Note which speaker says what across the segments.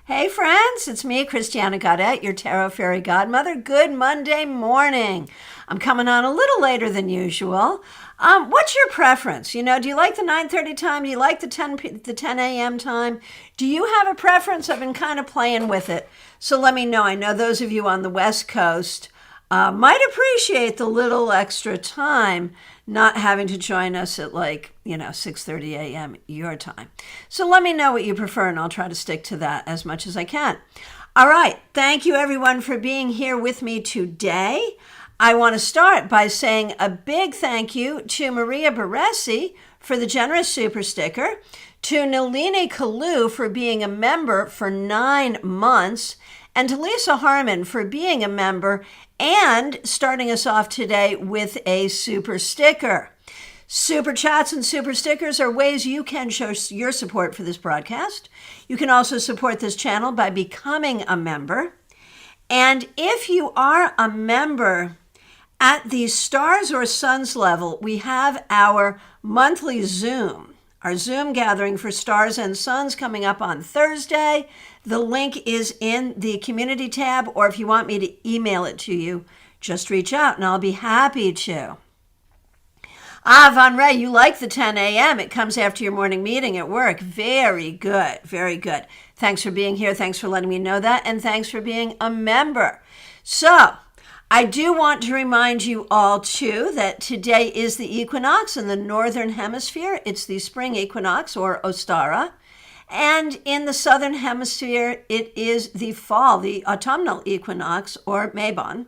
Speaker 1: Hey friends, it's me, Christiana Gaudet, your Tarot Fairy Godmother. Good Monday morning. I'm coming on a little later than usual. What's your preference? Do you like the 9:30 time? Do you like the 10 a.m. time? Do you have a preference? I've been kind of playing with it. So let me know. I know those of you on the West Coast might appreciate the little extra time not having to join us at 6:30 a.m. your time. So let me know what you prefer, and I'll try to stick to that as much as I can. All right. Thank you, everyone, for being here with me today. I want to start by saying a big thank you to Maria Baresi for the generous super sticker, to Nalini Kalu for being a member for 9 months, and to Lisa Harmon for being a member and starting us off today with a super sticker. Super chats and super stickers are ways you can show your support for this broadcast. You can also support this channel by becoming a member. And if you are a member at the Stars or Suns level, we have our monthly Zoom. Our Zoom gathering for Stars and Suns coming up on Thursday. The link is in the community tab, or if you want me to email it to you, just reach out and I'll be happy to. Von Ray, you like the 10 a.m. It comes after your morning meeting at work. Very good, very good. Thanks for being here. Thanks for letting me know that. And thanks for being a member. So, I do want to remind you all, too, that today is the equinox in the Northern Hemisphere. It's the spring equinox, or Ostara. And in the Southern Hemisphere, it is the fall, the autumnal equinox, or Mabon.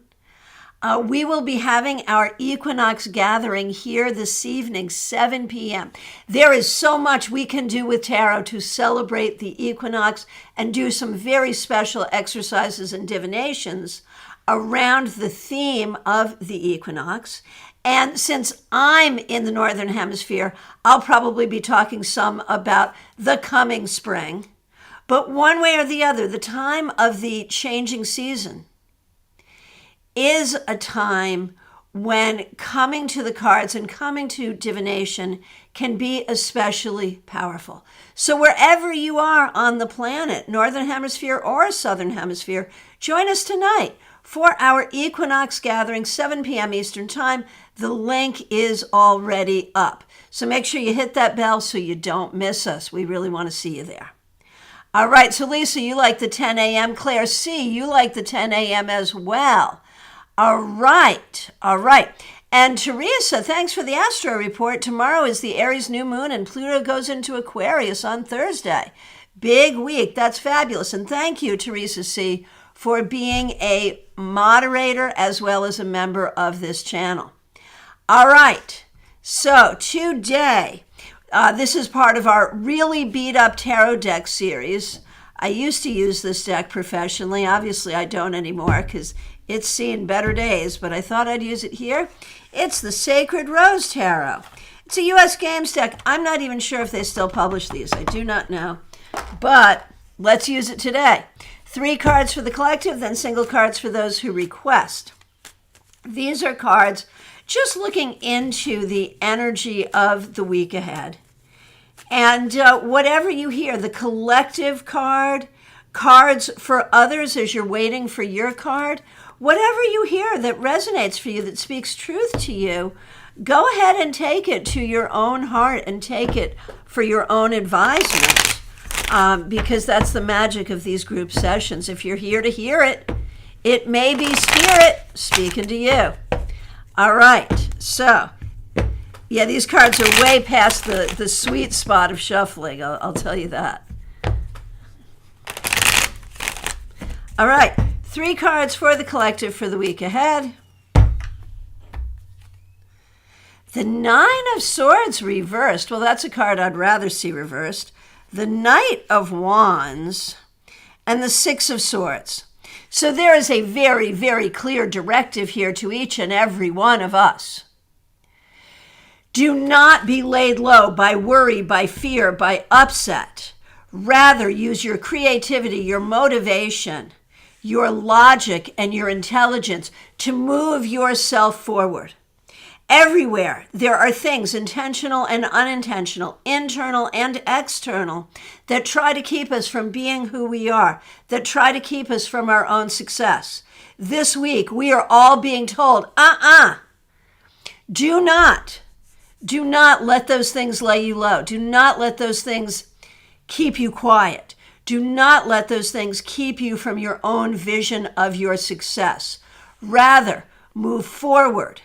Speaker 1: We will be having our equinox gathering here this evening, 7 p.m. There is so much we can do with tarot to celebrate the equinox and do some very special exercises and divinations around the theme of the equinox. And since I'm in the Northern Hemisphere, I'll probably be talking some about the coming spring. But one way or the other, the time of the changing season is a time when coming to the cards and coming to divination can be especially powerful. So wherever you are on the planet, Northern Hemisphere or Southern Hemisphere, join us tonight for our equinox gathering, 7 p.m. Eastern Time. The link is already up. So make sure you hit that bell so you don't miss us. We really want to see you there. All right, so Lisa, you like the 10 a.m. Claire C., you like the 10 a.m. as well. All right. And Teresa, thanks for the Astro Report. Tomorrow is the Aries new moon, and Pluto goes into Aquarius on Thursday. Big week. That's fabulous. And thank you, Teresa C., for being a moderator as well as a member of this channel. All right, so today, this is part of our Really Beat Up Tarot Deck series. I used to use this deck professionally. Obviously, I don't anymore because it's seen better days, but I thought I'd use it here. It's the Sacred Rose Tarot. It's a U.S. Games deck. I'm not even sure if they still publish these. I do not know, but let's use it today. 3 cards for the collective, then single cards for those who request. These are cards just looking into the energy of the week ahead. And whatever you hear, the collective card, cards for others as you're waiting for your card, whatever you hear that resonates for you, that speaks truth to you, go ahead and take it to your own heart and take it for your own advisement. Because that's the magic of these group sessions. If you're here to hear it, it may be spirit speaking to you. All right, so, yeah, these cards are way past the sweet spot of shuffling, I'll tell you that. All right, 3 cards for the collective for the week ahead. The 9 of Swords reversed. Well, that's a card I'd rather see reversed. The Knight of Wands, and the 6 of Swords. So there is a very, very clear directive here to each and every one of us. Do not be laid low by worry, by fear, by upset. Rather, use your creativity, your motivation, your logic, and your intelligence to move yourself forward. Everywhere there are things, intentional and unintentional, internal and external, that try to keep us from being who we are, that try to keep us from our own success. This week, we are all being told, do not let those things lay you low. Do not let those things keep you quiet. Do not let those things keep you from your own vision of your success. Rather, move forward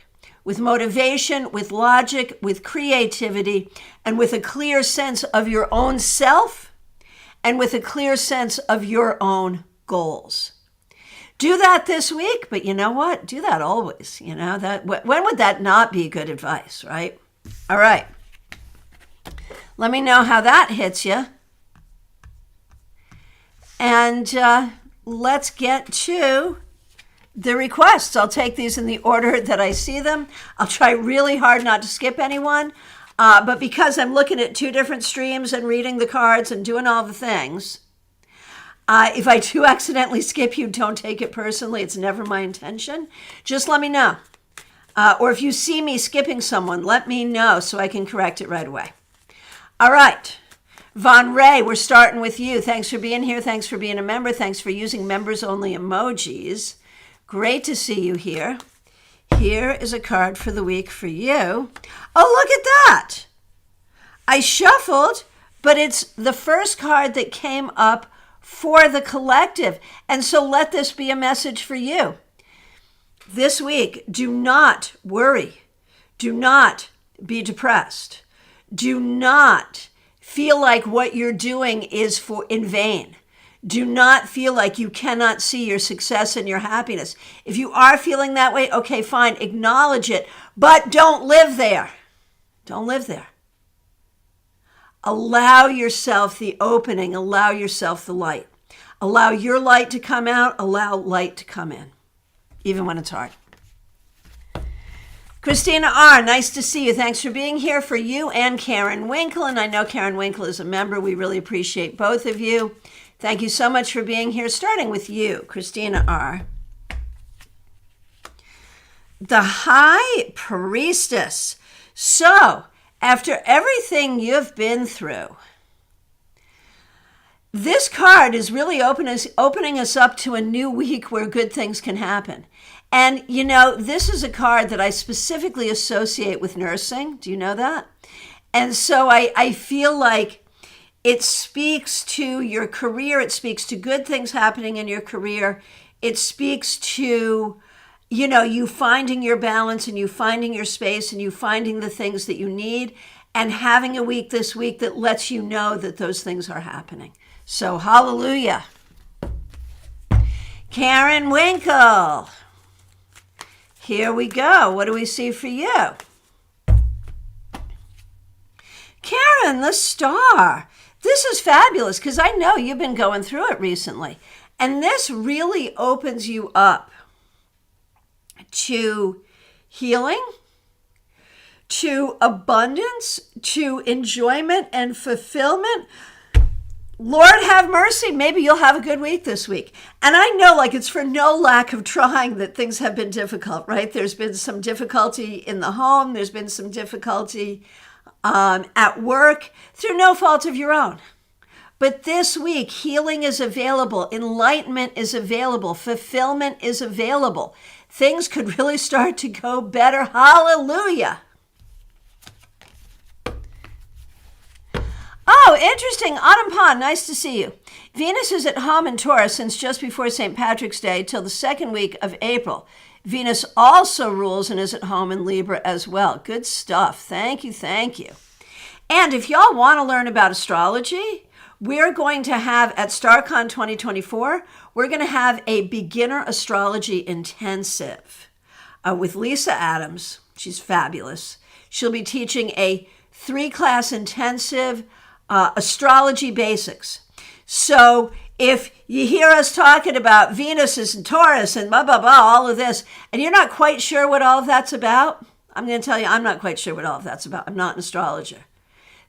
Speaker 1: with motivation, with logic, with creativity, and with a clear sense of your own self, and with a clear sense of your own goals. Do that this week, but you know what? Do that always. When would that not be good advice, right? All right. Let me know how that hits you. And let's get to the requests. I'll take these in the order that I see them. I'll try really hard not to skip anyone. But because I'm looking at two different streams and reading the cards and doing all the things, if I do accidentally skip you, don't take it personally. It's never my intention. Just let me know. Or if you see me skipping someone, let me know so I can correct it right away. All right. Von Ray, we're starting with you. Thanks for being here. Thanks for being a member. Thanks for using members-only emojis. Great to see you here. Here is a card for the week for you. Oh, look at that. I shuffled, but it's the first card that came up for the collective. And so let this be a message for you. This week, do not worry. Do not be depressed. Do not feel like what you're doing is in vain. Do not feel like you cannot see your success and your happiness. If you are feeling that way, okay, fine, acknowledge it, but don't live there. Don't live there. Allow yourself the opening, allow yourself the light. Allow your light to come out, allow light to come in, even when it's hard. Christina R., nice to see you. Thanks for being here, for you and Karen Winkle. And I know Karen Winkle is a member. We really appreciate both of you. Thank you so much for being here, starting with you, Christina R. The High Priestess. So, after everything you've been through, this card is really opening us up to a new week where good things can happen. And, this is a card that I specifically associate with nursing. Do you know that? And so I feel like it speaks to your career. It speaks to good things happening in your career. It speaks to, you finding your balance and you finding your space and you finding the things that you need and having a week this week that lets you know that those things are happening. So, hallelujah. Karen Winkle. Here we go. What do we see for you? Karen, the Star. This is fabulous because I know you've been going through it recently. And this really opens you up to healing, to abundance, to enjoyment and fulfillment. Lord have mercy, maybe you'll have a good week this week. And I know it's for no lack of trying that things have been difficult, right? There's been some difficulty in the home. There's been some difficulty at work through no fault of your own. But this week, healing is available. Enlightenment is available. Fulfillment is available. Things could really start to go better. Hallelujah. Oh, interesting. Autumn Pond, nice to see you. Venus is at home in Taurus since just before St. Patrick's Day till the second week of April. Venus also rules and is at home in Libra as well. Good stuff. Thank you, thank you. And if y'all want to learn about astrology, we're going to have at StarCon 2024, we're going to have a beginner astrology intensive with Lisa Adams. She's fabulous. She'll be teaching a 3-class intensive astrology basics. So if you hear us talking about Venuses and Taurus and blah, blah, blah, all of this, and you're not quite sure what all of that's about, I'm going to tell you, I'm not quite sure what all of that's about. I'm not an astrologer.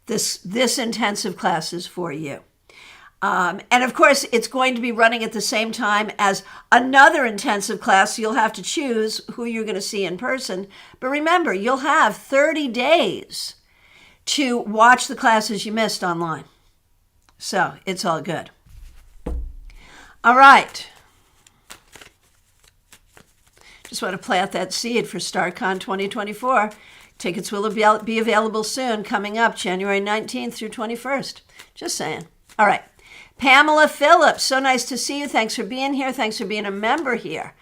Speaker 1: This intensive class is for you. And of course, it's going to be running at the same time as another intensive class. So you'll have to choose who you're going to see in person. But remember, you'll have 30 days to watch the classes you missed online. So it's all good. All right. Just want to plant that seed for StarCon 2024. Tickets will be available soon, coming up January 19th through 21st. Just saying. All right. Pamela Phillips, so nice to see you. Thanks for being here. Thanks for being a member here.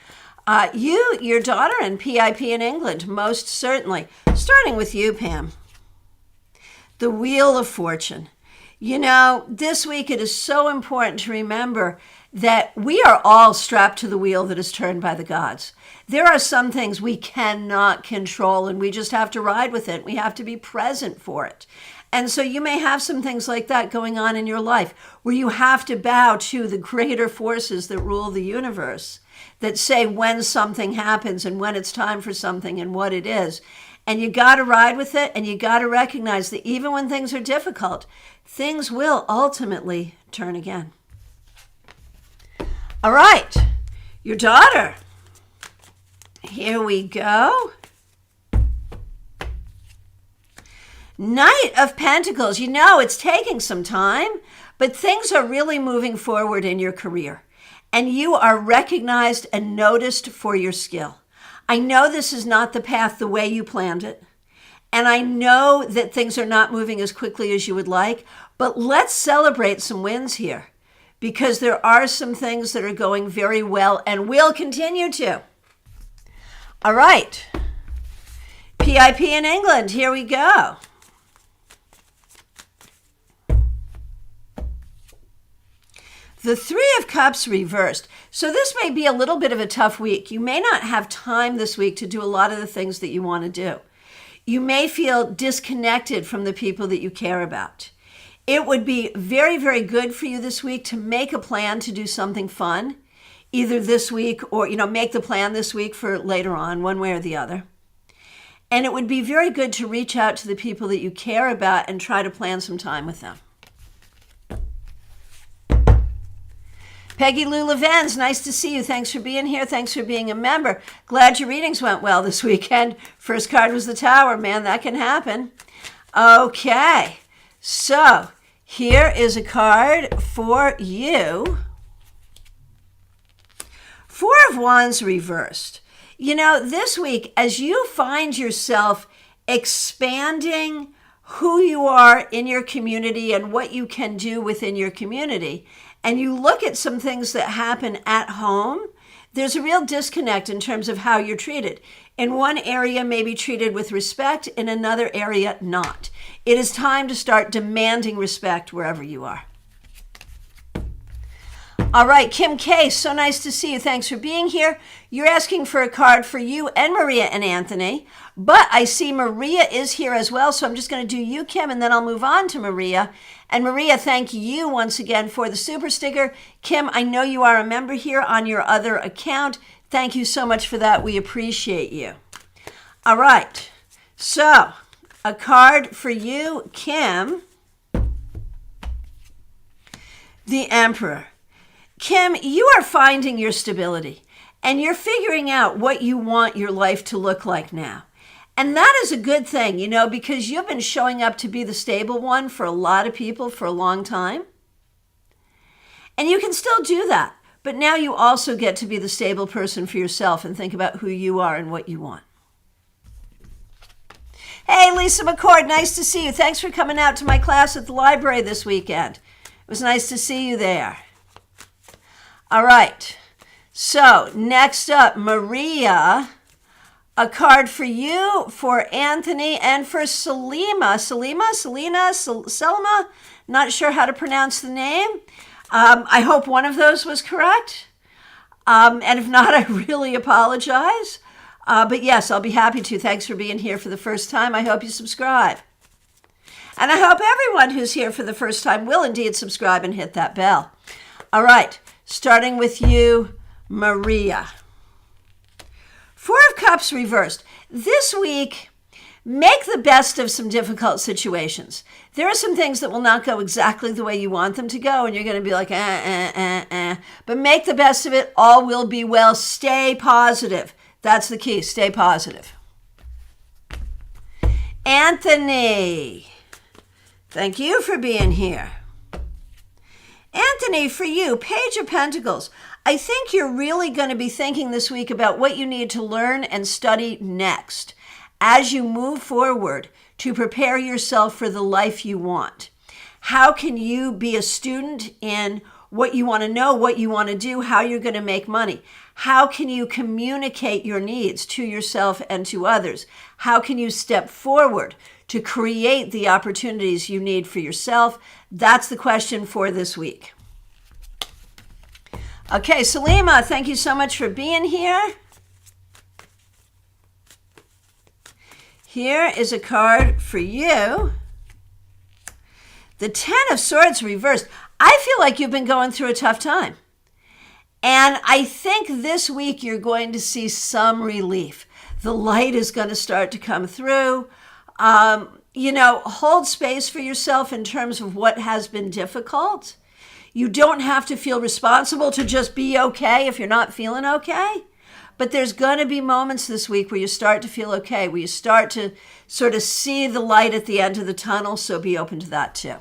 Speaker 1: Your daughter in PIP in England, most certainly. Starting with you, Pam. The Wheel of Fortune. You know, this week it is so important to remember that we are all strapped to the wheel that is turned by the gods. There are some things we cannot control, and we just have to ride with it. We have to be present for it. And so you may have some things like that going on in your life where you have to bow to the greater forces that rule the universe, that say when something happens and when it's time for something and what it is. And you got to ride with it, and you got to recognize that even when things are difficult, things will ultimately turn again. All right, your daughter. Here we go. Knight of Pentacles. You know, it's taking some time, but things are really moving forward in your career, and you are recognized and noticed for your skill. I know this is not the path the way you planned it, and I know that things are not moving as quickly as you would like, but let's celebrate some wins here, because there are some things that are going very well and will continue to. All right. PIP in England, here we go. The Three of Cups reversed. So this may be a little bit of a tough week. You may not have time this week to do a lot of the things that you want to do. You may feel disconnected from the people that you care about. It would be very, very good for you this week to make a plan to do something fun, either this week or, make the plan this week for later on, one way or the other. And it would be very good to reach out to the people that you care about and try to plan some time with them. Peggy Lou Levens, nice to see you. Thanks for being here. Thanks for being a member. Glad your readings went well this weekend. First card was the Tower. Man, that can happen. Okay, so here is a card for you. Four of Wands reversed. This week, as you find yourself expanding who you are in your community and what you can do within your community, and you look at some things that happen at home, there's a real disconnect in terms of how you're treated. In one area, maybe treated with respect, in another area, not. It is time to start demanding respect wherever you are. All right, Kim K, so nice to see you. Thanks for being here. You're asking for a card for you and Maria and Anthony, but I see Maria is here as well, so I'm just going to do you, Kim, and then I'll move on to Maria. And Maria, thank you once again for the super sticker. Kim, I know you are a member here on your other account. Thank you so much for that. We appreciate you. All right, so a card for you, Kim. The Emperor. Kim, you are finding your stability, and you're figuring out what you want your life to look like now. And that is a good thing, because you've been showing up to be the stable one for a lot of people for a long time. And you can still do that, but now you also get to be the stable person for yourself and think about who you are and what you want. Hey, Lisa McCord, nice to see you. Thanks for coming out to my class at the library this weekend. It was nice to see you there. All right, so next up, Maria, a card for you, for Anthony, and for Selima, Selma, not sure how to pronounce the name. I hope one of those was correct, and if not, I really apologize. But yes, I'll be happy to. Thanks for being here for the first time. I hope you subscribe. And I hope everyone who's here for the first time will indeed subscribe and hit that bell. All right. Starting with you, Maria. Four of Cups reversed. This week, Make the best of some difficult situations. There are some things that will not go exactly the way you want them to go, and you're going to be like, But make the best of it. All will be well. Stay positive. That's the key. Stay positive. Anthony, thank you for being here. Anthony, for you, Page of Pentacles. I think you're really going to be thinking this week about what you need to learn and study next as you move forward to prepare yourself for the life you want. How can you be a student in what you want to know, what you want to do, how you're going to make money? How can you communicate your needs to yourself and to others? How can you step forward to create the opportunities you need for yourself? That's the question for this week. Okay, Salima, thank you so much for being here. Here is a card for you. The Ten of Swords reversed. I feel like you've been going through a tough time. And I think this week you're going to see some relief. The light is going to start to come through. Hold space for yourself in terms of what has been difficult. You don't have to feel responsible to just be okay if you're not feeling okay. But there's going to be moments this week where you start to feel okay, where you start to sort of see the light at the end of the tunnel, so be open to that too.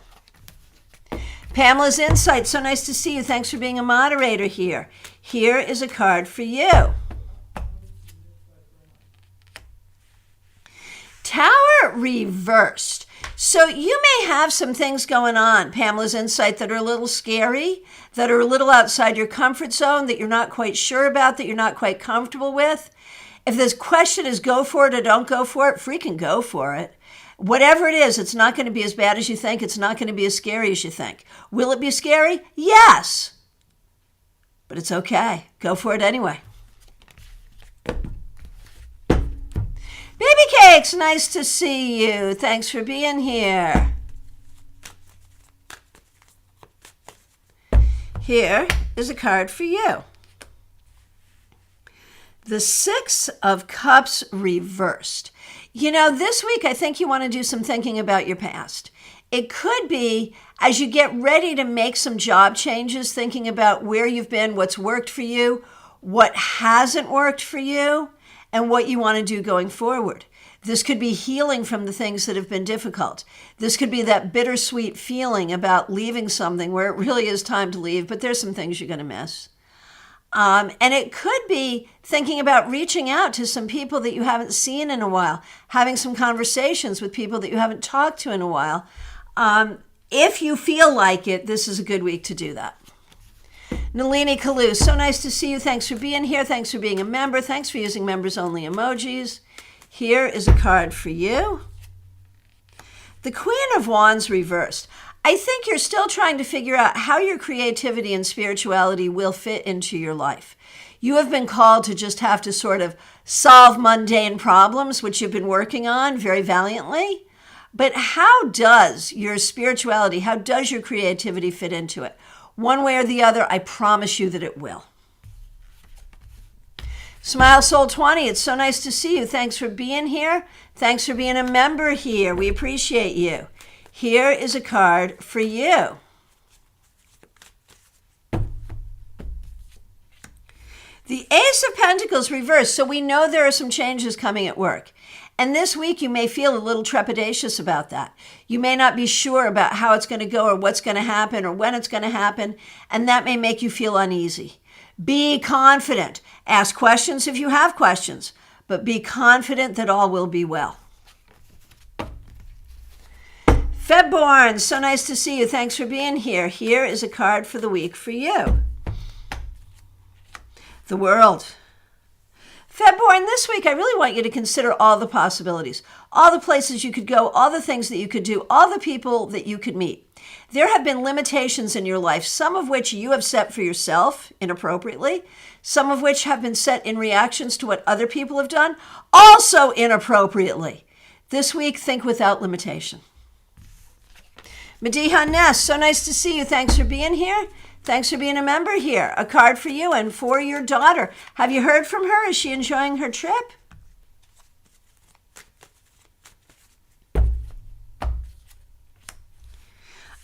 Speaker 1: Pamela's Insight, so nice to see you. Thanks for being a moderator here. Here is a card for you. Tower reversed. So you may have some things going on, Pamela's Insight, that are a little scary, that are a little outside your comfort zone, that you're not quite sure about, that you're not quite comfortable with. If this question is go for it or don't go for it, freaking go for it. Whatever it is, it's not going to be as bad as you think. It's not going to be as scary as you think. Will it be scary? Yes. But it's okay. Go for it anyway. Baby Cakes, nice to see you. Thanks for being here. Here is a card for you. The Six of Cups reversed. This week I think you want to do some thinking about your past. It could be as you get ready to make some job changes, thinking about where you've been, what's worked for you, what hasn't worked for you, and what you want to do going forward. This could be healing from the things that have been difficult. This could be that bittersweet feeling about leaving something where it really is time to leave, but there's some things you're going to miss. And it could be thinking about reaching out to some people that you haven't seen in a while, having some conversations with people that you haven't talked to in a while. If you feel like it, this is a good week to do that. Nalini Kalu, so nice to see you. Thanks for being here. Thanks for being a member. Thanks for using members-only emojis. Here is a card for you. The Queen of Wands reversed. I think you're still trying to figure out how your creativity and spirituality will fit into your life. You have been called to just have to sort of solve mundane problems, which you've been working on very valiantly. But how does your spirituality, how does your creativity fit into it? One way or the other, I promise you that it will. Smile Soul 20, it's so nice to see you. Thanks for being here. Thanks for being a member here. We appreciate you. Here is a card for you. The Ace of Pentacles reversed, so we know there are some changes coming at work. And this week you may feel a little trepidatious about that. You may not be sure about how it's going to go or what's going to happen or when it's going to happen, and that may make you feel uneasy. Be confident. Ask questions if you have questions, but be confident that all will be well. Febborn, so nice to see you. Thanks for being here. Here is a card for the week for you. The World. Febborn, this week I really want you to consider all the possibilities, all the places you could go, all the things that you could do, all the people that you could meet. There have been limitations in your life, some of which you have set for yourself inappropriately, some of which have been set in reactions to what other people have done, also inappropriately. This week, think without limitation. Mediha Ness, so nice to see you. Thanks for being here. Thanks for being a member here. A card for you and for your daughter. Have you heard from her? Is she enjoying her trip?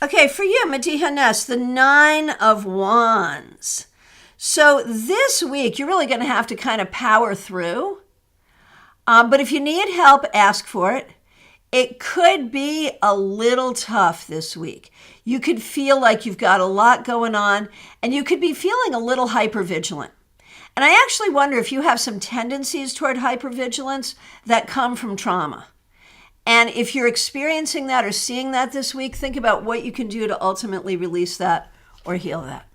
Speaker 1: Okay, for you, Mediha Ness, the 9 of Wands. So this week, you're really going to have to kind of power through. But if you need help, ask for it. It could be a little tough this week. You could feel like you've got a lot going on, and you could be feeling a little hypervigilant. And I actually wonder if you have some tendencies toward hypervigilance that come from trauma. And if you're experiencing that or seeing that this week, think about what you can do to ultimately release that or heal that.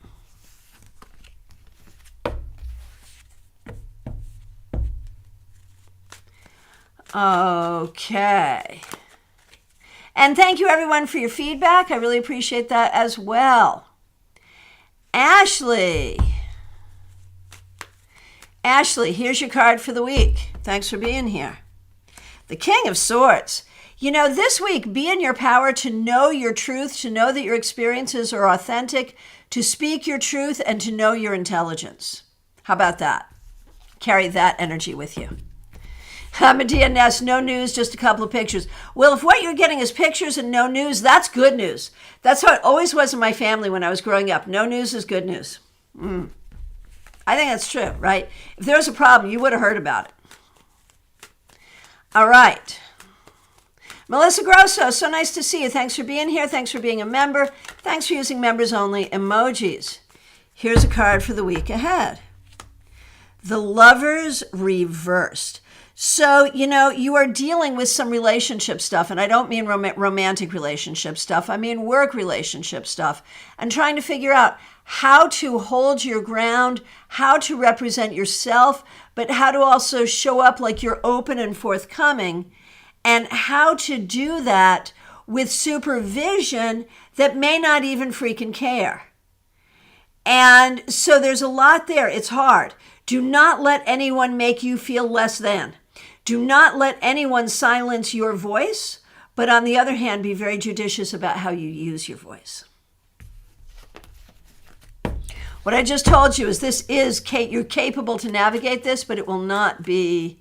Speaker 1: Okay. And thank you everyone for your feedback. I really appreciate that as well. Ashley, here's your card for the week. Thanks for being here. The King of Swords. You know, this week, be in your power to know your truth, to know that your experiences are authentic, to speak your truth, and to know your intelligence. How about that? Carry that energy with you. Medea Ness, no news, just a couple of pictures. Well, if what you're getting is pictures and no news, that's good news. That's how it always was in my family when I was growing up. No news is good news. I think that's true, right? If there was a problem, you would have heard about it. All right. Melissa Grosso, so nice to see you. Thanks for being here. Thanks for being a member. Thanks for using members only emojis. Here's a card for the week ahead. The Lovers reversed. So, you know, you are dealing with some relationship stuff, and I don't mean romantic relationship stuff. I mean work relationship stuff, and trying to figure out how to hold your ground, how to represent yourself, but how to also show up like you're open and forthcoming, and how to do that with supervision that may not even freaking care. And so there's a lot there. It's hard. Do not let anyone make you feel less than. Do not let anyone silence your voice, but on the other hand, be very judicious about how you use your voice. What I just told you is you're capable to navigate this, but it will not be,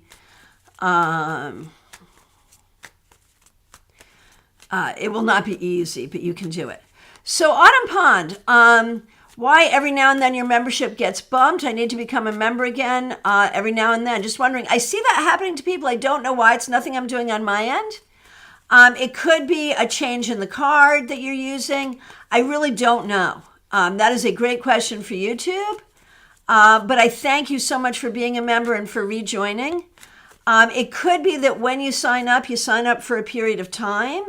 Speaker 1: easy, but you can do it. So Autumn Pond, why every now and then your membership gets bumped. I need to become a member again every now and then. Just wondering. I see that happening to people. I don't know why. It's nothing I'm doing on my end. It could be a change in the card that you're using. I really don't know. That is a great question for YouTube. But I thank you so much for being a member and for rejoining. It could be that when you sign up for a period of time.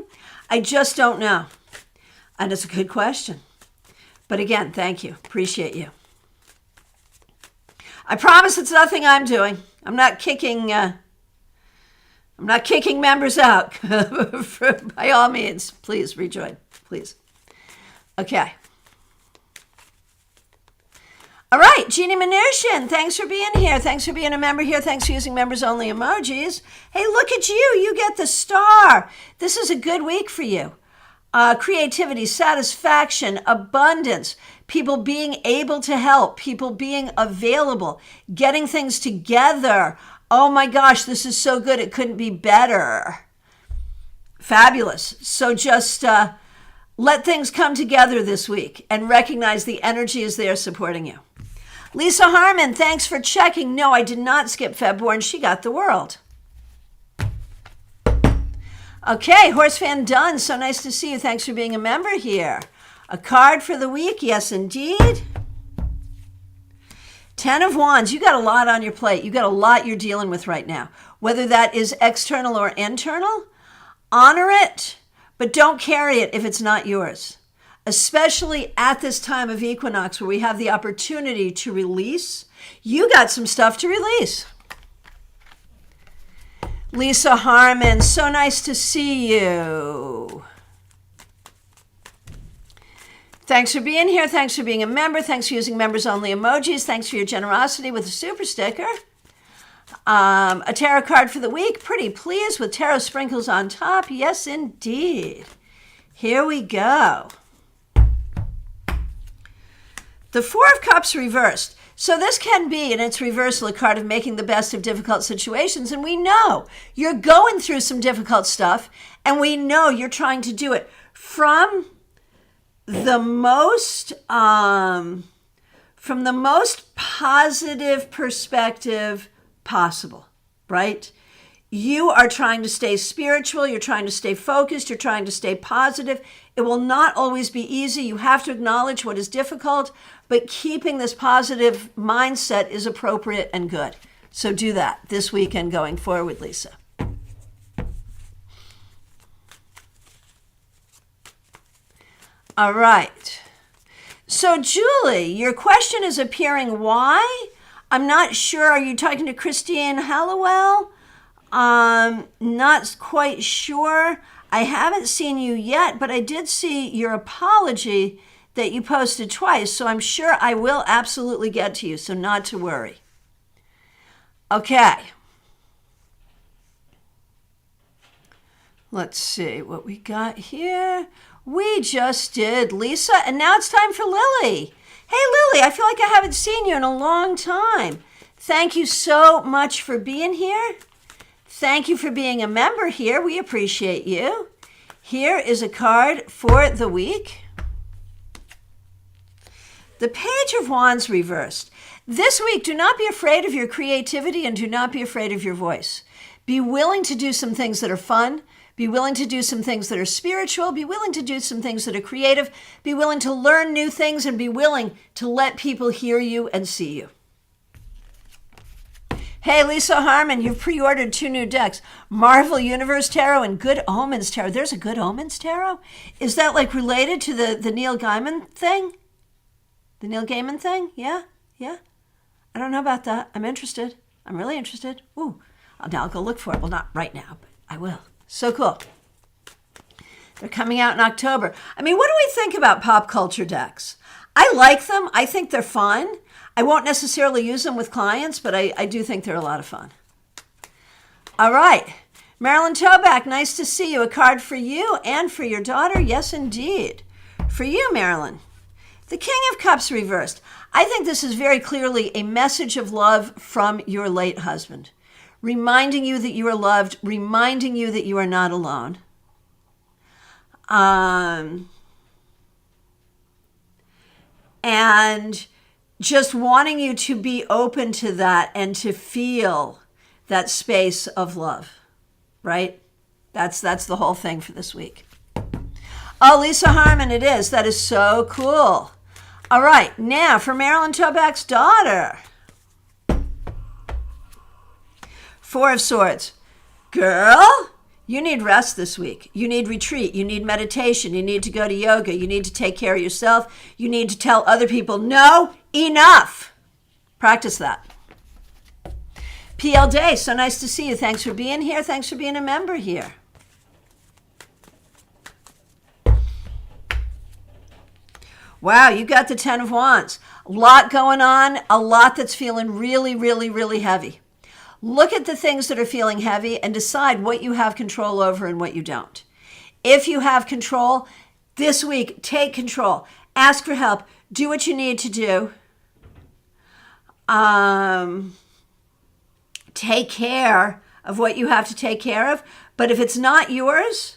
Speaker 1: I just don't know. And it's a good question. But again, thank you. Appreciate you. I promise it's nothing I'm doing. I'm not kicking members out. By all means, please rejoin. Please. Okay. All right, Jeannie Mnuchin, thanks for being here. Thanks for being a member here. Thanks for using members only emojis. Hey, look at you. You get the star. This is a good week for you. Creativity, satisfaction, abundance, people being able to help, people being available, getting things together. Oh my gosh, this is so good. It couldn't be better. Fabulous. So just let things come together this week and recognize the energy is there supporting you. Lisa Harmon, thanks for checking. No, I did not skip Febborn. She got the world. Okay, Horse Fan Dunn, so nice to see you. Thanks for being a member here. A card for the week, yes indeed. 10 of Wands, you got a lot on your plate. You got a lot you're dealing with right now. Whether that is external or internal, honor it, but don't carry it if it's not yours. Especially at this time of equinox where we have the opportunity to release. You got some stuff to release. Lisa Harmon, so nice to see you. Thanks for being here. Thanks for being a member. Thanks for using members only emojis. Thanks for your generosity with a super sticker. A tarot card for the week. Pretty pleased with tarot sprinkles on top. Yes, indeed. Here we go. The Four of Cups reversed. So this can be, in its reversal, a card of making the best of difficult situations. And we know you're going through some difficult stuff, and we know you're trying to do it from the most, from the most positive perspective possible, right? You are trying to stay spiritual. You're trying to stay focused. You're trying to stay positive. It will not always be easy. You have to acknowledge what is difficult, but keeping this positive mindset is appropriate and good. So do that this weekend going forward, Lisa. All right. So, Julie, your question is appearing why? I'm not sure. Are you talking to Christiane Hallowell? Not quite sure. I haven't seen you yet, but I did see your apology that you posted twice, so I'm sure I will absolutely get to you, so not to worry. Okay. Let's see what we got here. We just did Lisa, and now it's time for Lily. Hey, Lily, I feel like I haven't seen you in a long time. Thank you so much for being here. Thank you for being a member here. We appreciate you. Here is a card for the week. The Page of Wands reversed. This week, do not be afraid of your creativity and do not be afraid of your voice. Be willing to do some things that are fun. Be willing to do some things that are spiritual. Be willing to do some things that are creative. Be willing to learn new things and be willing to let people hear you and see you. Hey, Lisa Harmon, you've pre-ordered 2 new decks, Marvel Universe Tarot and Good Omens Tarot. There's a Good Omens Tarot? Is that like related to the Neil Gaiman thing? The Neil Gaiman thing? Yeah? I don't know about that. I'm interested. I'm really interested. Ooh, now I'll go look for it. Well, not right now, but I will. So cool. They're coming out in October. I mean, what do we think about pop culture decks? I like them. I think they're fun. I won't necessarily use them with clients, but I do think they're a lot of fun. All right. Marilyn Toback, nice to see you. A card for you and for your daughter. Yes, indeed. For you, Marilyn. The King of Cups reversed. I think this is very clearly a message of love from your late husband, reminding you that you are loved, reminding you that you are not alone. And just wanting you to be open to that and to feel that space of love, right? That's the whole thing for this week. Oh, Lisa Harmon, it is. That is so cool. All right, now for Marilyn Toback's daughter. 4 of Swords. Girl, you need rest this week. You need retreat. You need meditation. You need to go to yoga. You need to take care of yourself. You need to tell other people, no, enough. Practice that. PL Day, so nice to see you. Thanks for being here. Thanks for being a member here. Wow, you got the 10 of Wands. A lot going on, a lot that's feeling really, really, really heavy. Look at the things that are feeling heavy and decide what you have control over and what you don't. If you have control, this week, take control. Ask for help. Do what you need to do. Take care of what you have to take care of. But if it's not yours,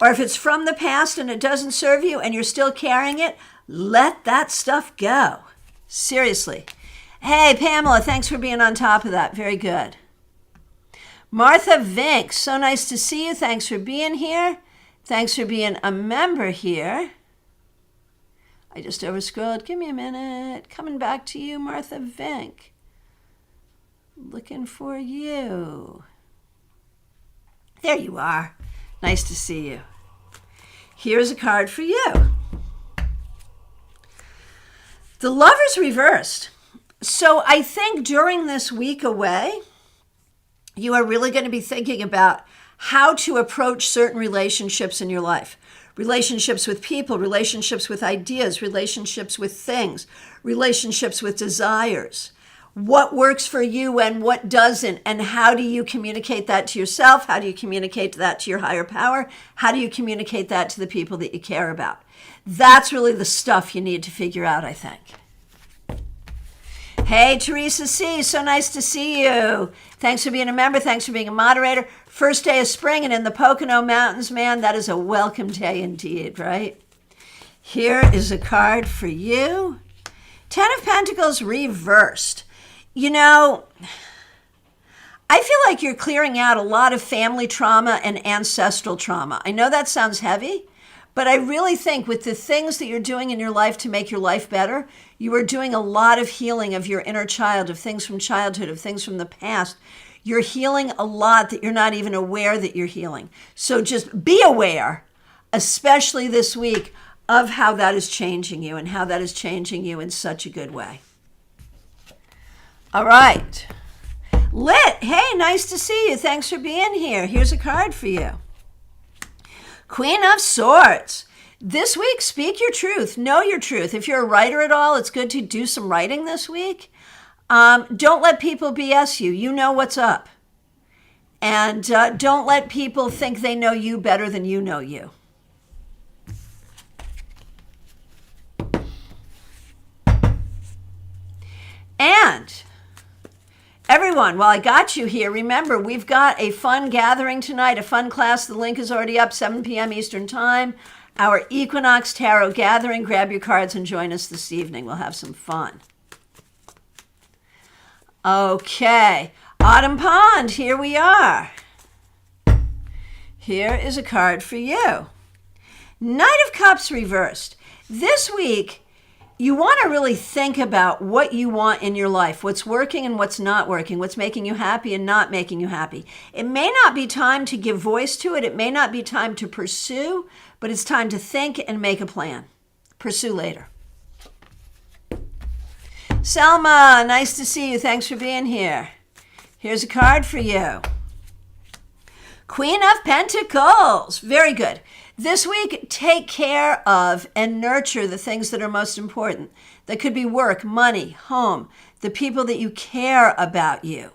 Speaker 1: or if it's from the past and it doesn't serve you and you're still carrying it, let that stuff go. Seriously. Hey, Pamela, thanks for being on top of that. Very good. Martha Vink, so nice to see you. Thanks for being here. Thanks for being a member here. I just overscrolled. Give me a minute. Coming back to you, Martha Vink. Looking for you. There you are. Nice to see you. Here's a card for you. The Lovers reversed. So I think during this week away, you are really going to be thinking about how to approach certain relationships in your life. Relationships with people, relationships with ideas, relationships with things, relationships with desires. What works for you and what doesn't, and how do you communicate that to yourself? How do you communicate that to your higher power? How do you communicate that to the people that you care about? That's really the stuff you need to figure out, I think. Hey, Teresa C., so nice to see you. Thanks for being a member. Thanks for being a moderator. First day of spring and in the Pocono Mountains, man, that is a welcome day indeed, right? Here is a card for you. Ten of Pentacles reversed. You know, I feel like you're clearing out a lot of family trauma and ancestral trauma. I know that sounds heavy, but I really think with the things that you're doing in your life to make your life better, you are doing a lot of healing of your inner child, of things from childhood, of things from the past. You're healing a lot that you're not even aware that you're healing. So just be aware, especially this week, of how that is changing you and how that is changing you in such a good way. All right. Lit, hey, nice to see you. Thanks for being here. Here's a card for you. Queen of Swords. This week, speak your truth. Know your truth. If you're a writer at all, it's good to do some writing this week. Don't let people BS you. You know what's up. And don't let people think they know you better than you know you. And everyone, while I got you here, remember, we've got a fun gathering tonight, a fun class. The link is already up, 7 p.m. Eastern Time. Our Equinox Tarot gathering. Grab your cards and join us this evening. We'll have some fun. Okay, Autumn Pond, here we are. Here is a card for you. Knight of Cups reversed. This week, you want to really think about what you want in your life, what's working and what's not working, what's making you happy and not making you happy. It may not be time to give voice to it. It may not be time to pursue, but it's time to think and make a plan. Pursue later. Selma, nice to see you. Thanks for being here. Here's a card for you. Queen of Pentacles. Very good. This week, take care of and nurture the things that are most important. That could be work, money, home, the people that you care about you.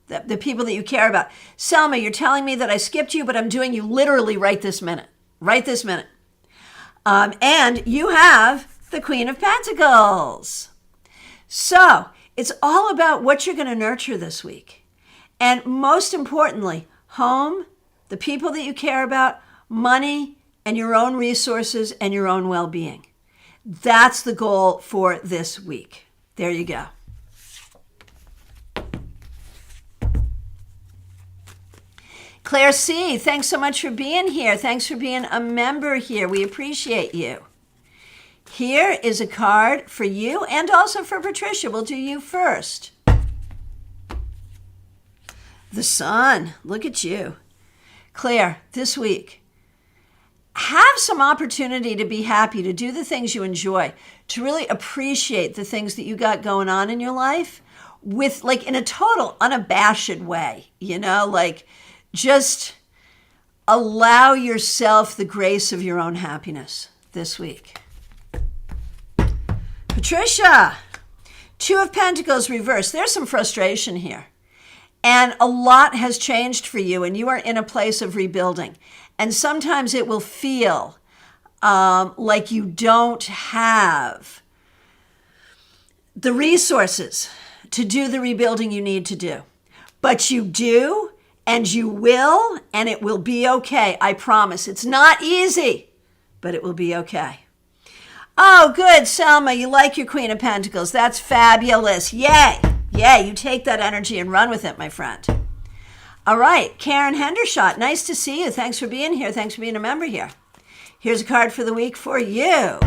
Speaker 1: The people that you care about. Selma, you're telling me that I skipped you, but I'm doing you literally right this minute. Right this minute. And you have the Queen of Pentacles. So it's all about what you're going to nurture this week. And most importantly, home, the people that you care about, money, and your own resources and your own well-being. That's the goal for this week. There you go. Claire C., thanks so much for being here. Thanks for being a member here. We appreciate you. Here is a card for you and also for Patricia. We'll do you first. The Sun. Look at you. Claire, this week, have some opportunity to be happy, to do the things you enjoy, to really appreciate the things that you got going on in your life with, like, in a total unabashed way, you know, like, just allow yourself the grace of your own happiness this week. Patricia, Two of Pentacles reversed. There's some frustration here. And a lot has changed for you, and you are in a place of rebuilding. And sometimes it will feel like you don't have the resources to do the rebuilding you need to do. But you do, and you will, and it will be okay. I promise. It's not easy, but it will be okay. Oh, good, Selma. You like your Queen of Pentacles. That's fabulous. Yay. Yay. You take that energy and run with it, my friend. All right, Karen Hendershot, nice to see you. Thanks for being here. Thanks for being a member here. Here's a card for the week for you.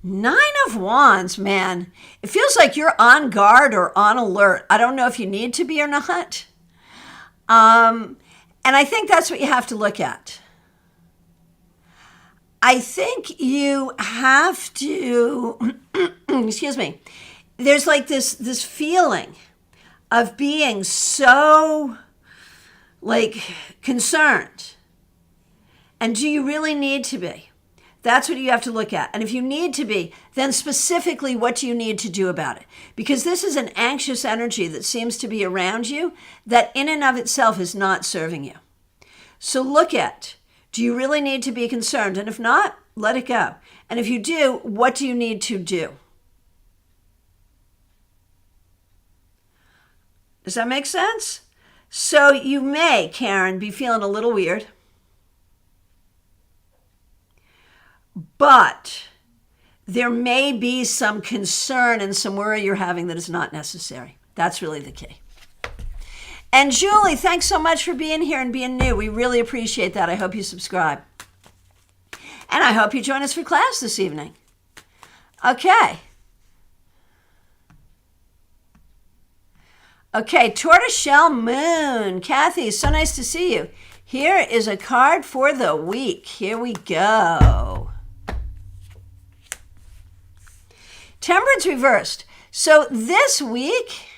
Speaker 1: Nine of Wands, man. It feels like you're on guard or on alert. I don't know if you need to be or not. And I think that's what you have to look at. I think you have to, excuse me, there's like this feeling of being so, like, concerned. And do you really need to be? That's what you have to look at. And if you need to be, then specifically what do you need to do about it? Because this is an anxious energy that seems to be around you that in and of itself is not serving you. So look at, do you really need to be concerned? And if not, let it go. And if you do, what do you need to do? Does that make sense? So you may, Karen, be feeling a little weird. but there may be some concern and some worry you're having that is not necessary. That's really the key. And Julie, thanks so much for being here and being new. We really appreciate that. I hope you subscribe. And I hope you join us for class this evening. Okay. Okay, Tortoiseshell Moon. Kathy, so nice to see you. Here is a card for the week. Here we go. Temperance reversed. So this week,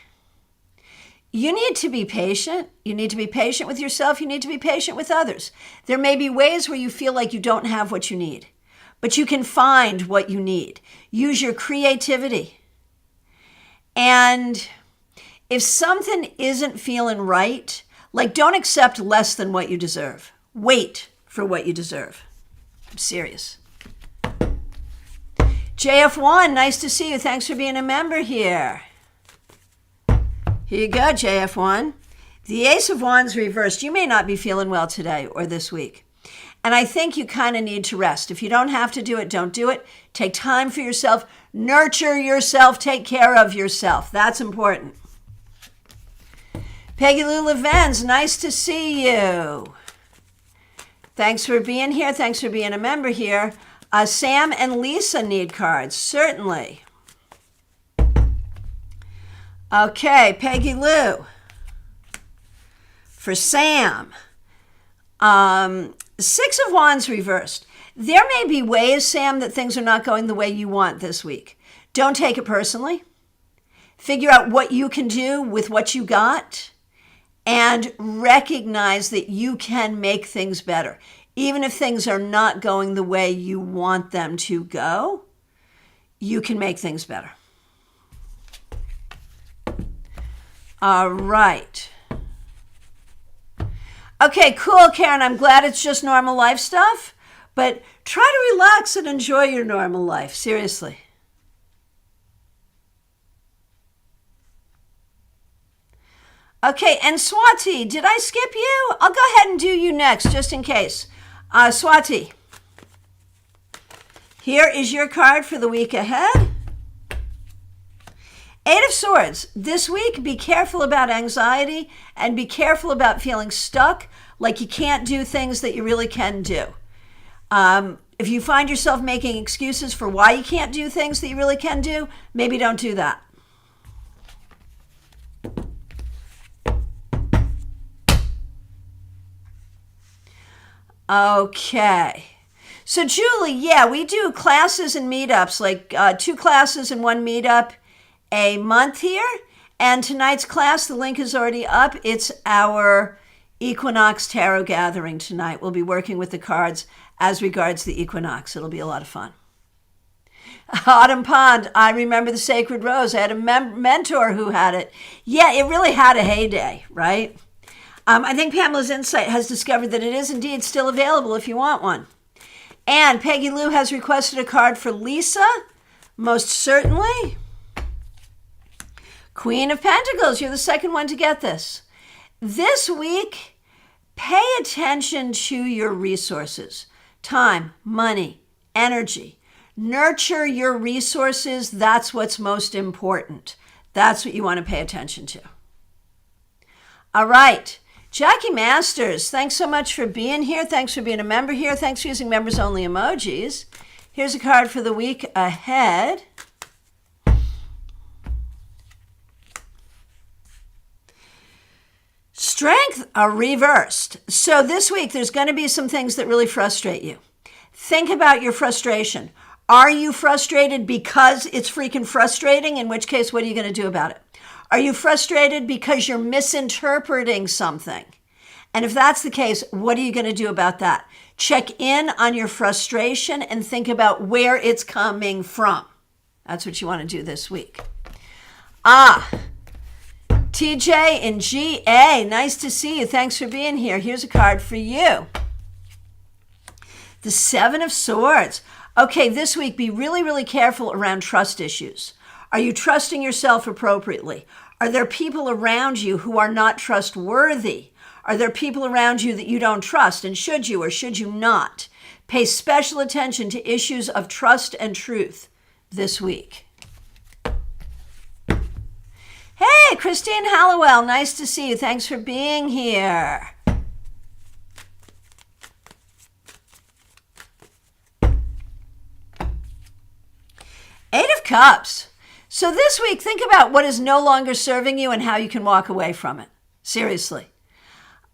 Speaker 1: you need to be patient. You need to be patient with yourself. You need to be patient with others. There may be ways where you feel like you don't have what you need, but you can find what you need. Use your creativity. And if something isn't feeling right, like don't accept less than what you deserve. Wait for what you deserve. I'm serious. JF1, nice to see you. Thanks for being a member here. Here you go, JF1. The Ace of Wands reversed. You may not be feeling well today or this week. And I think you kind of need to rest. If you don't have to do it, don't do it. Take time for yourself. Nurture yourself. Take care of yourself. That's important. Peggy Lou Levens, nice to see you. Thanks for being here. Thanks for being a member here. Sam and Lisa need cards, certainly. Okay, Peggy Lou. For Sam, Six of Wands reversed. There may be ways, Sam, that things are not going the way you want this week. Don't take it personally. Figure out what you can do with what you got and recognize that you can make things better. Even if things are not going the way you want them to go, you can make things better. All right. Okay, cool, Karen. I'm glad it's just normal life stuff, but try to relax and enjoy your normal life. Seriously. Okay, and Swati, did I skip you? I'll go ahead and do you next, just in case. Swati, here is your card for the week ahead. Eight of Swords. This week, be careful about anxiety and be careful about feeling stuck, like you can't do things that you really can do. If you find yourself making excuses for why you can't do things that you really can do, maybe don't do that. Okay. So Julie, yeah, we do classes and meetups, like 2 classes and 1 meetup a month here. And tonight's class, the link is already up. It's our Equinox Tarot Gathering tonight. We'll be working with the cards as regards the equinox. It'll be a lot of fun. Autumn Pond, I remember the Sacred Rose. I had a mentor who had it. Yeah, it really had a heyday, right? I think Pamela's Insight has discovered that it is indeed still available if you want one. And Peggy Lou has requested a card for Lisa, most certainly. Queen of Pentacles, you're the second one to get this. This week, pay attention to your resources. Time, money, energy. Nurture your resources. That's what's most important. That's what you want to pay attention to. All right. Jackie Masters, thanks so much for being here. Thanks for being a member here. Thanks for using members-only emojis. Here's a card for the week ahead. Strength are reversed. So this week, there's going to be some things that really frustrate you. Think about your frustration. Are you frustrated because it's freaking frustrating? In which case, what are you going to do about it? Are you frustrated because you're misinterpreting something? And if that's the case, what are you going to do about that? Check in on your frustration and think about where it's coming from. That's what you want to do this week. TJ and GA, nice to see you. Thanks for being here. Here's a card for you. The Seven of Swords. Okay, this week, be really, really careful around trust issues. Are you trusting yourself appropriately? Are there people around you who are not trustworthy? Are there people around you that you don't trust? And should you or should you not? Pay special attention to issues of trust and truth this week. Hey, Christine Hallowell, nice to see you. Thanks for being here. Eight of Cups. So this week, think about what is no longer serving you and how you can walk away from it. Seriously.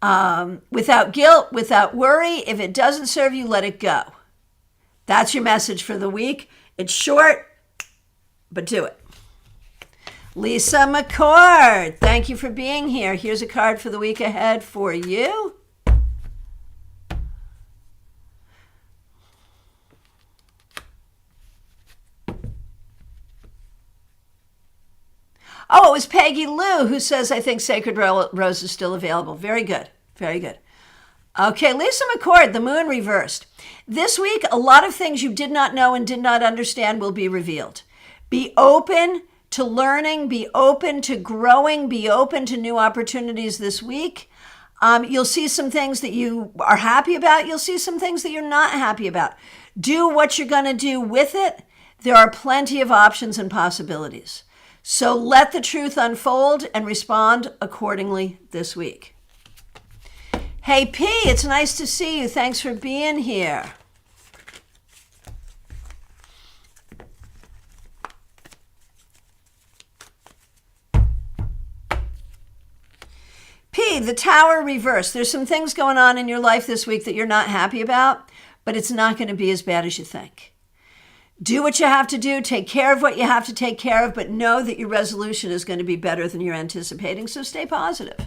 Speaker 1: Without guilt, without worry. If it doesn't serve you, let it go. That's your message for the week. It's short, but do it. Lisa McCord, thank you for being here. Here's a card for the week ahead for you. Oh, it was Peggy Lou who says, I think Sacred Rose is still available. Very good. Very good. Okay, Lisa McCord, the moon reversed. This week, a lot of things you did not know and did not understand will be revealed. Be open to learning, be open to growing, be open to new opportunities this week. You'll see some things that you are happy about. You'll see some things that you're not happy about. Do what you're going to do with it. There are plenty of options and possibilities. So let the truth unfold and respond accordingly this week. Hey, P, it's nice to see you. Thanks for being here. P, the Tower reversed. There's some things going on in your life this week that you're not happy about, but it's not going to be as bad as you think. Do what you have to do, take care of what you have to take care of, but know that your resolution is going to be better than you're anticipating, so stay positive.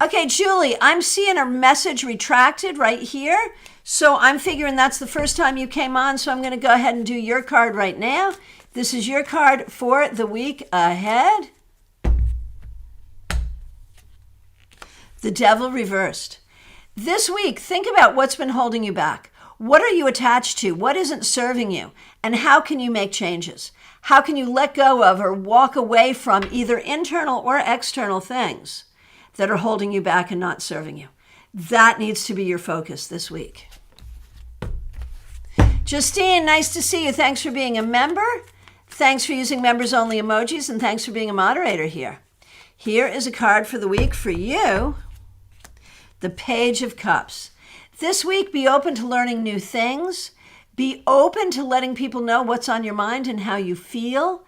Speaker 1: Okay, Julie, I'm seeing a message retracted right here, so I'm figuring that's the first time you came on, so I'm going to go ahead and do your card right now. This is your card for the week ahead. The Devil reversed. This week, think about what's been holding you back. What are you attached to? What isn't serving you? And how can you make changes? How can you let go of or walk away from either internal or external things that are holding you back and not serving you? That needs to be your focus this week. Justine, nice to see you. Thanks for being a member. Thanks for using members-only emojis, and thanks for being a moderator here. Here is a card for the week for you. The Page of Cups. This week, be open to learning new things. Be open to letting people know what's on your mind and how you feel.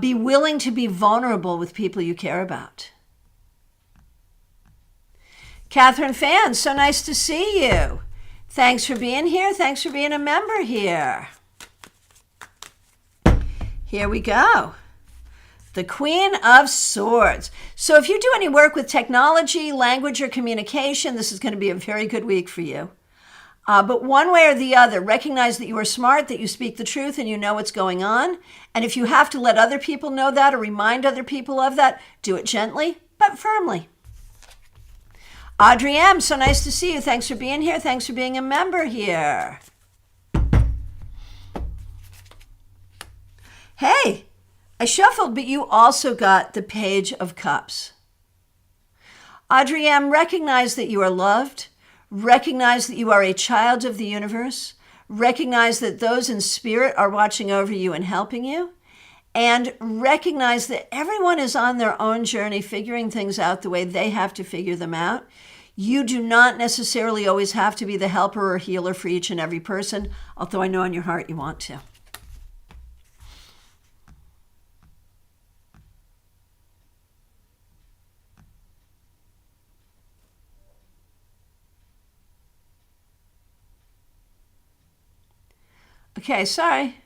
Speaker 1: Be willing to be vulnerable with people you care about. Catherine Fan, so nice to see you. Thanks for being here. Thanks for being a member here. Here we go. The Queen of Swords. So if you do any work with technology, language, or communication, this is going to be a very good week for you. But one way or the other, recognize that you are smart, that you speak the truth, and you know what's going on. And if you have to let other people know that or remind other people of that, do it gently but firmly. Audrey M., so nice to see you. Thanks for being here. Thanks for being a member here. Hey, I shuffled, but you also got the Page of Cups. Audrey M., recognize that you are loved. Recognize that you are a child of the universe. Recognize that those in spirit are watching over you and helping you. And recognize that everyone is on their own journey, figuring things out the way they have to figure them out. You do not necessarily always have to be the helper or healer for each and every person, although I know in your heart you want to. Okay, sorry.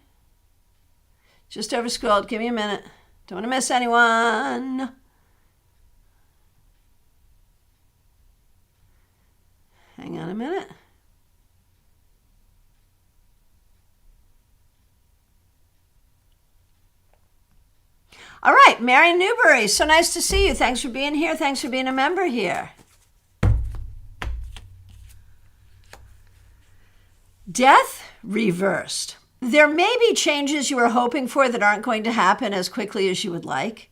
Speaker 1: Just overscrolled. Give me a minute. Don't want to miss anyone. Hang on a minute. All right, Mary Newberry. So nice to see you. Thanks for being here. Thanks for being a member here. Death reversed. There may be changes you are hoping for that aren't going to happen as quickly as you would like.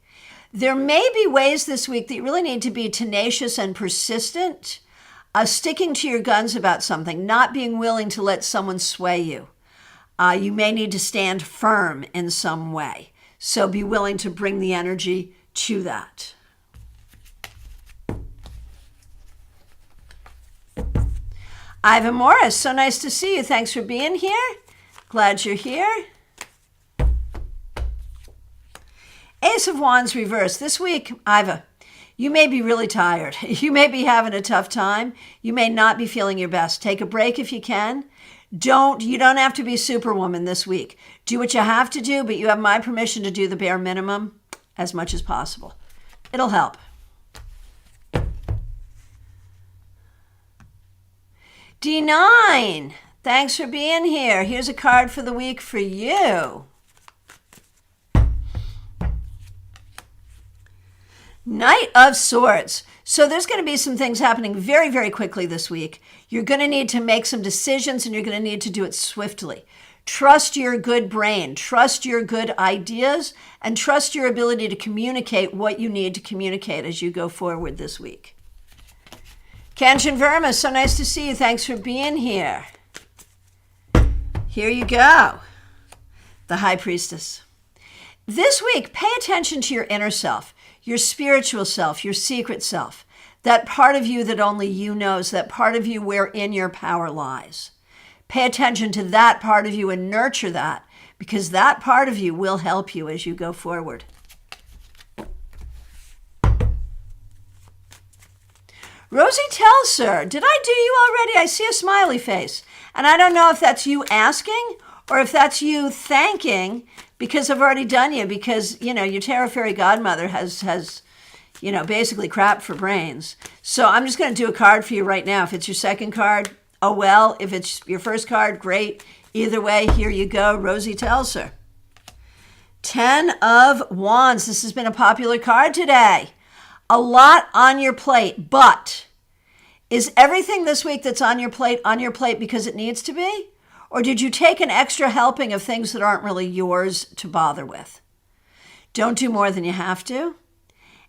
Speaker 1: There may be ways this week that you really need to be tenacious and persistent. Sticking to your guns about something, not being willing to let someone sway you. You may need to stand firm in some way. So be willing to bring the energy to that. Ivan Morris, so nice to see you. Thanks for being here. Glad you're here. Ace of Wands reversed. This week, Iva, you may be really tired. You may be having a tough time. You may not be feeling your best. Take a break if you can. You don't have to be Superwoman this week. Do what you have to do, but you have my permission to do the bare minimum as much as possible. It'll help. D9, thanks for being here. Here's a card for the week for you. Knight of Swords. So there's going to be some things happening very, very quickly this week. You're going to need to make some decisions, and you're going to need to do it swiftly. Trust your good brain, trust your good ideas, and trust your ability to communicate what you need to communicate as you go forward this week. Kanchan Verma, so nice to see you. Thanks for being here. Here you go. The High Priestess. This week, pay attention to your inner self, your spiritual self, your secret self, that part of you that only you knows, that part of you wherein your power lies. Pay attention to that part of you and nurture that, because that part of you will help you as you go forward. Rosie Telser, did I do you already? I see a smiley face. And I don't know if that's you asking or if that's you thanking because I've already done you, because, your Tarot Fairy Godmother has basically crap for brains. So I'm just going to do a card for you right now. If it's your second card, oh well. If it's your first card, great. Either way, here you go, Rosie Telser. 10 of Wands. This has been a popular card today. A lot on your plate, but is everything this week that's on your plate because it needs to be? Or did you take an extra helping of things that aren't really yours to bother with? Don't do more than you have to.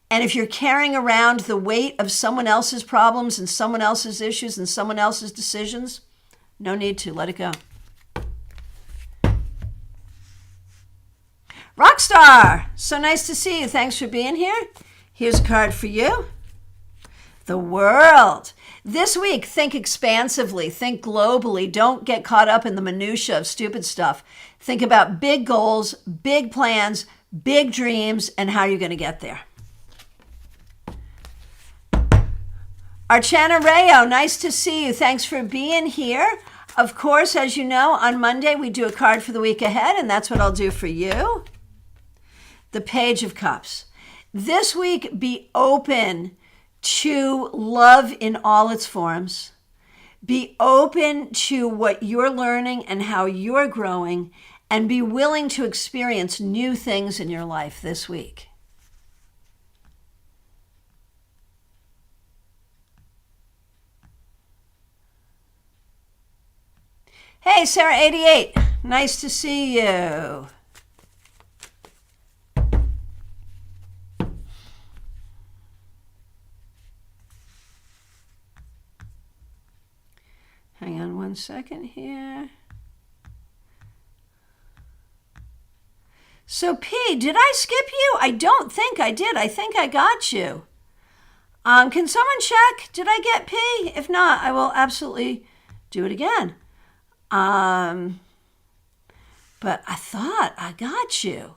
Speaker 1: And if you're carrying around the weight of someone else's problems and someone else's issues and someone else's decisions, no need to. Let it go. Rockstar, so nice to see you. Thanks for being here. Here's a card for you. The World. This week, think expansively, think globally. Don't get caught up in the minutia of stupid stuff. Think about big goals, big plans, big dreams, and how you're going to get there. Archana Rayo, nice to see you. Thanks for being here. Of course, as you know, on Monday, we do a card for the week ahead, and that's what I'll do for you. The Page of Cups. This week, be open to love in all its forms. Be open to what you're learning and how you're growing, and be willing to experience new things in your life this week. Hey, Sarah88, nice to see you. Hang on one second here. So P, did I skip you? I don't think I did. I think I got you. Can someone check? Did I get P? If not, I will absolutely do it again. But I thought I got you.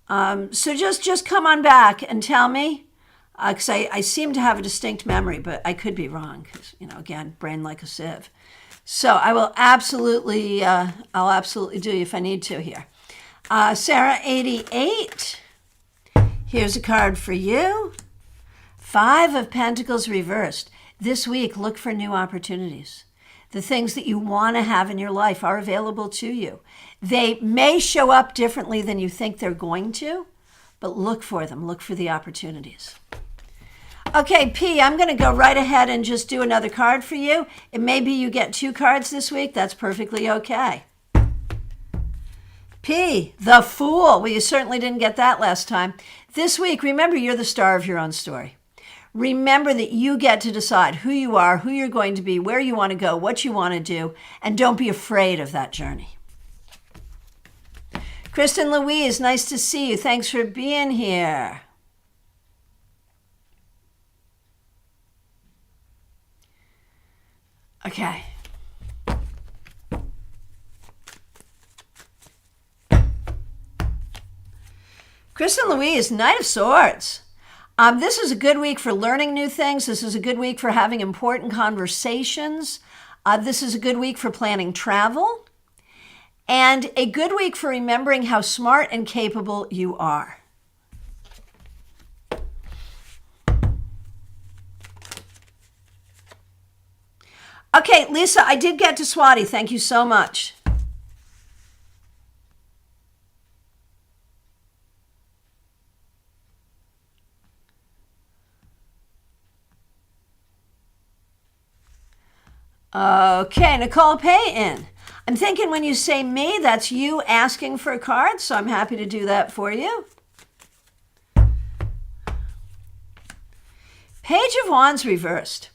Speaker 1: So just come on back and tell me, because I seem to have a distinct memory, but I could be wrong, because, again, brain like a sieve. So I will absolutely, I'll absolutely do you if I need to here. Sarah 88, here's a card for you. 5 of Pentacles reversed. This week, look for new opportunities. The things that you want to have in your life are available to you. They may show up differently than you think they're going to, but look for them. Look for the opportunities. Okay, P, I'm going to go right ahead and just do another card for you. It may be you get 2 cards this week. That's perfectly okay. P, the Fool. Well, you certainly didn't get that last time. This week, remember, you're the star of your own story. Remember that you get to decide who you are, who you're going to be, where you want to go, what you want to do, and don't be afraid of that journey. Kristen Louise, nice to see you. Thanks for being here. Okay. Kristen Louise, Knight of Swords. This is a good week for learning new things. This is a good week for having important conversations. This is a good week for planning travel. And a good week for remembering how smart and capable you are. Okay, Lisa, I did get to Swati. Thank you so much. Okay, Nicole Payton. I'm thinking when you say me, that's you asking for a card, so I'm happy to do that for you. Page of Wands reversed.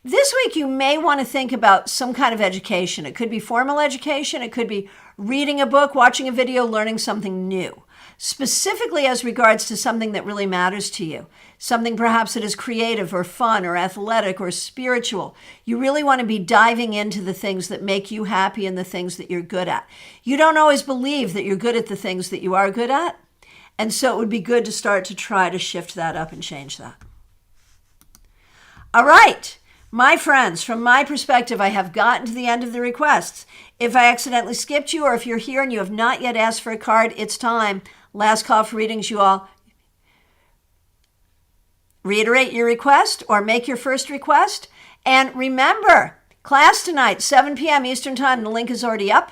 Speaker 1: This week you may want to think about some kind of education. It could be formal education. It could be reading a book, watching a video, learning something new. Specifically as regards to something that really matters to you. Something perhaps that is creative or fun or athletic or spiritual. You really want to be diving into the things that make you happy and the things that you're good at. You don't always believe that you're good at the things that you are good at. And so it would be good to start to try to shift that up and change that. All right. My friends, from my perspective, I have gotten to the end of the requests. If I accidentally skipped you or if you're here and you have not yet asked for a card, it's time. Last call for readings, you all. Reiterate your request or make your first request. And remember, class tonight, 7 p.m. Eastern Time. The link is already up.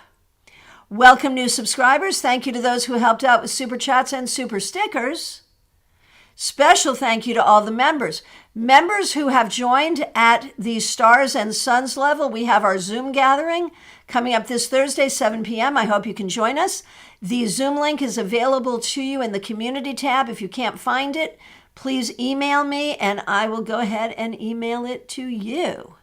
Speaker 1: Welcome new subscribers. Thank you to those who helped out with super chats and super stickers. Special thank you to all the members. Members who have joined at the Stars and Suns level. We have our Zoom gathering coming up this Thursday, 7 p.m. I hope you can join us. The Zoom link is available to you in the community tab. If you can't find it, please email me and I will go ahead and email it to you.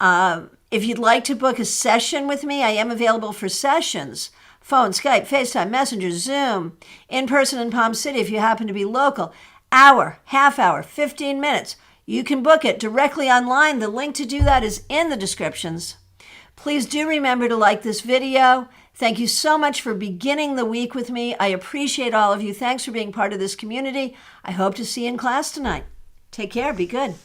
Speaker 1: If you'd like to book a session with me, I am available for sessions. Phone, Skype, FaceTime, Messenger, Zoom, in person in Palm City if you happen to be local. Hour, half hour, 15 minutes. You can book it directly online. The link to do that is in the descriptions. Please do remember to like this video. Thank you so much for beginning the week with me. I appreciate all of you. Thanks for being part of this community. I hope to see you in class tonight. Take care. Be good.